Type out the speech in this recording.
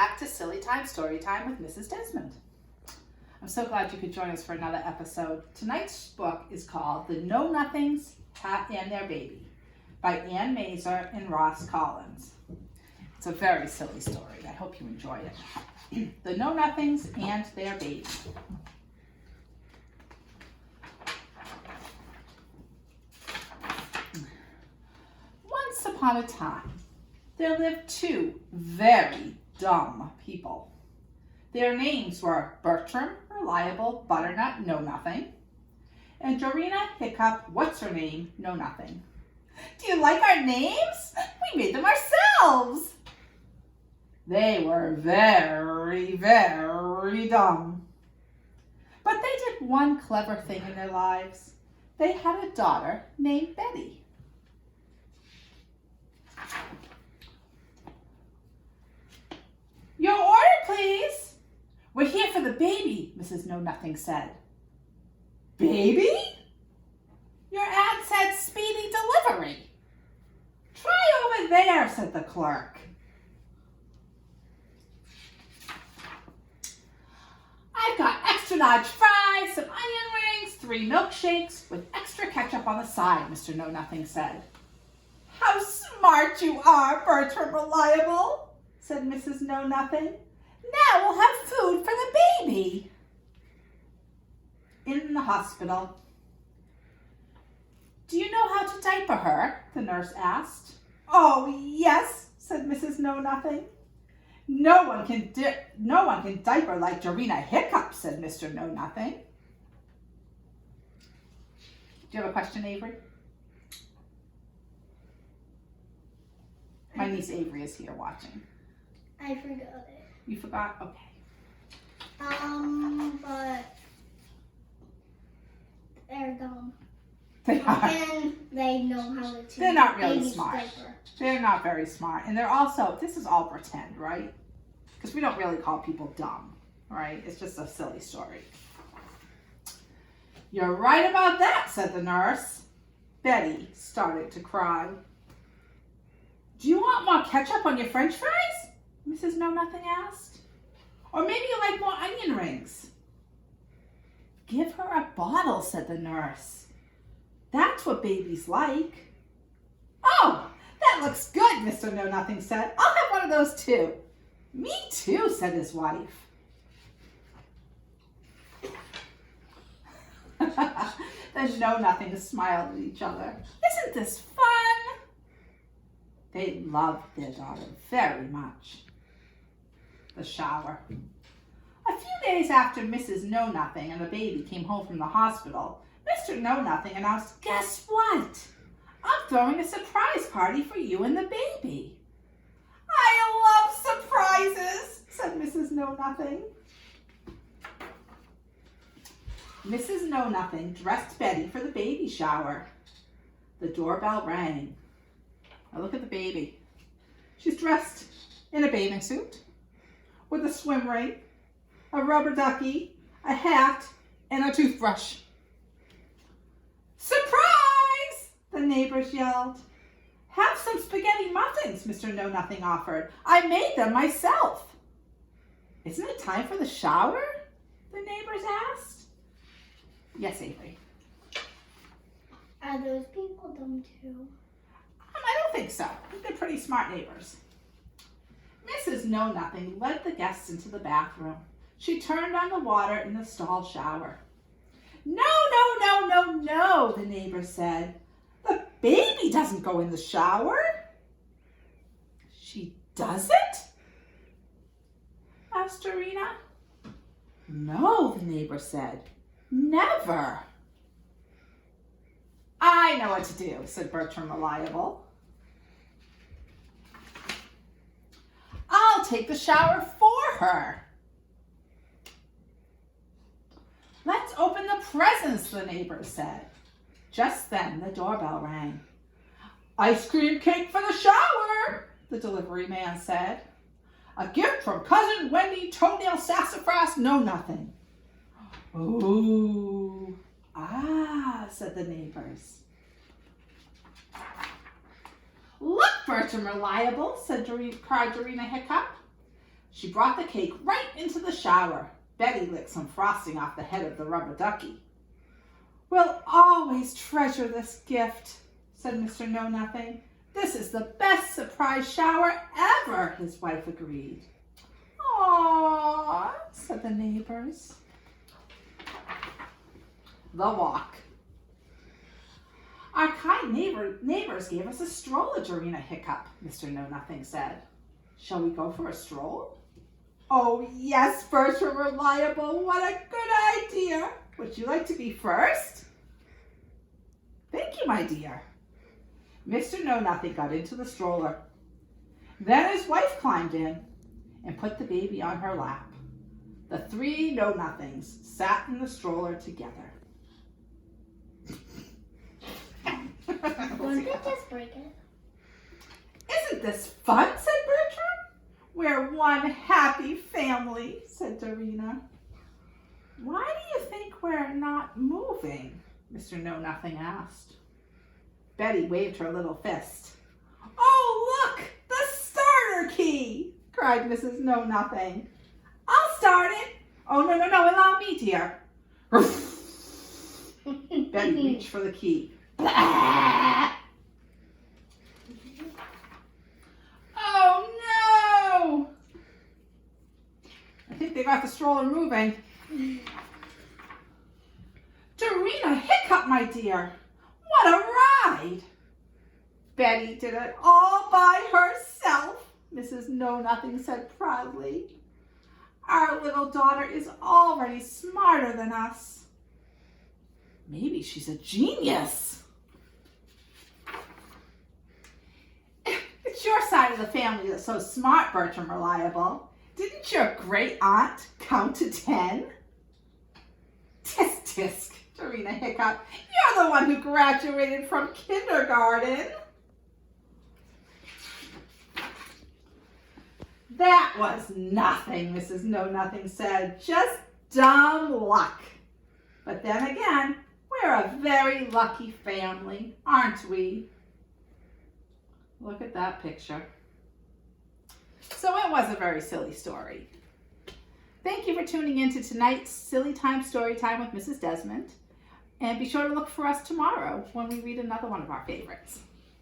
back to Sillytime Storytime with Mrs. Desmond. I'm so glad you could join us for another episode. Tonight's book is called The Know-Nothings and Their Baby by Ann Mazer and Ross Collins. It's a very silly story. I hope you enjoy it. The Know-Nothings and Their Baby. Once upon a time, there lived two very dumb people. Their names were Bertram, Reliable, Butternut, Know-Nothing, and Dorina, Hiccup, What's-Her-Name, Know-Nothing. Do you like our names? We made them ourselves. They were very, very dumb. But they did one clever thing in their lives. They had a daughter named Betty. Your order, please. We're here for the baby, Mrs. Know-Nothing said. Baby? Your ad said speedy delivery. Try over there, said the clerk. I've got extra large fries, some onion rings, 3 milkshakes with extra ketchup on the side, Mr. Know-Nothing said. How smart you are, Bertram Reliable, said Mrs. Know-Nothing. Now we'll have food for the baby. In the hospital. Do you know how to diaper her? The nurse asked. Oh, yes, said Mrs. Know-Nothing. No one can diaper like Dorina Hiccup, said Mr. Know-Nothing. Do you have a question, Avery? My niece Avery is here watching. I forgot it. You forgot? Okay. But they're dumb. They are. And they know how to change. They're not really baby's smart. diaper. They're not very smart. And they're also, this is all pretend, right? Because we don't really call people dumb, right? It's just a silly story. You're right about that, said the nurse. Betty started to cry. Do you want more ketchup on your French fries? Mrs. Know-Nothing asked. Or maybe you like more onion rings? Give her a bottle, said the nurse. That's what babies like. Oh, that looks good, Mr. Know-Nothing said. I'll have one of those too. Me too, said his wife. Then Know-Nothing smiled at each other. Isn't this fun? They loved their daughter very much. The shower. A few days after Mrs. Know-Nothing and the baby came home from the hospital, Mr. Know-Nothing announced, guess what? I'm throwing a surprise party for you and the baby. I love surprises, said Mrs. Know-Nothing. Mrs. Know-Nothing dressed Betty for the baby shower. The doorbell rang. Now look at the baby. She's dressed in a bathing suit with a swim ring, a rubber ducky, a hat, and a toothbrush. Surprise! The neighbors yelled. Have some spaghetti muffins, Mr. Know-Nothing offered. I made them myself. Isn't it time for the shower? The neighbors asked. Yes, Avery. Are those people dumb too? I don't think so. They're pretty smart neighbors. Mrs. Know-Nothing led the guests into the bathroom. She turned on the water in the stall shower. No, no, no, no, no, the neighbor said. The baby doesn't go in the shower. She doesn't? Asked Dorina. No, the neighbor said. Never. I know what to do, said Bertram Reliable. I'll take the shower for her. Let's open the presents, the neighbor said. Just then, the doorbell rang. Ice cream cake for the shower, the delivery man said. A gift from Cousin Wendy Toenail Sassafras Know-Nothing. Ooh, said the neighbors. Look, Bertram Reliable, cried Dorina Hiccup. She brought the cake right into the shower. Betty licked some frosting off the head of the rubber ducky. "We'll always treasure this gift," said Mr. Know-Nothing. "This is the best surprise shower ever," his wife agreed. "Aww," said the neighbors. The walk. "Our kind neighbors gave us a stroller," Dorina Hiccup, Mr. Know-Nothing said. "Shall we go for a stroll?" "Oh, yes, Bertram Reliable. What a good idea. Would you like to be first?" "Thank you, my dear." Mr. Know-Nothing got into the stroller. Then his wife climbed in and put the baby on her lap. The three Know-Nothings sat in the stroller together. Wouldn't it just break it? "Isn't this fun?" said Bertram. "We're one happy family," said Dorina. "Why do you think we're not moving?" Mr. Know-Nothing asked. Betty waved her little fist. "Oh, look! The starter key!" cried Mrs. Know-Nothing. "I'll start it." "Oh, no, allow me, dear." Betty reached for the key. Blah! "Oh, no!" "I think they got the stroller moving." "Dorina Hiccup, my dear, what a ride!" "Betty did it all by herself," Mrs. Know-Nothing said proudly. "Our little daughter is already smarter than us. Maybe she's a genius." "It's your side of the family that's so smart, Bertram Reliable. Didn't your great aunt count to 10? "Tisk, tisk, Dorina Hiccup. You're the one who graduated from kindergarten." "That was nothing," Mrs. Know-Nothing said. "Just dumb luck. But then again, we're a very lucky family, aren't we?" Look at that picture. So it was a very silly story. Thank you for tuning in to tonight's Sillytime Storytime with Mrs. Desmond. And be sure to look for us tomorrow when we read another one of our favorites.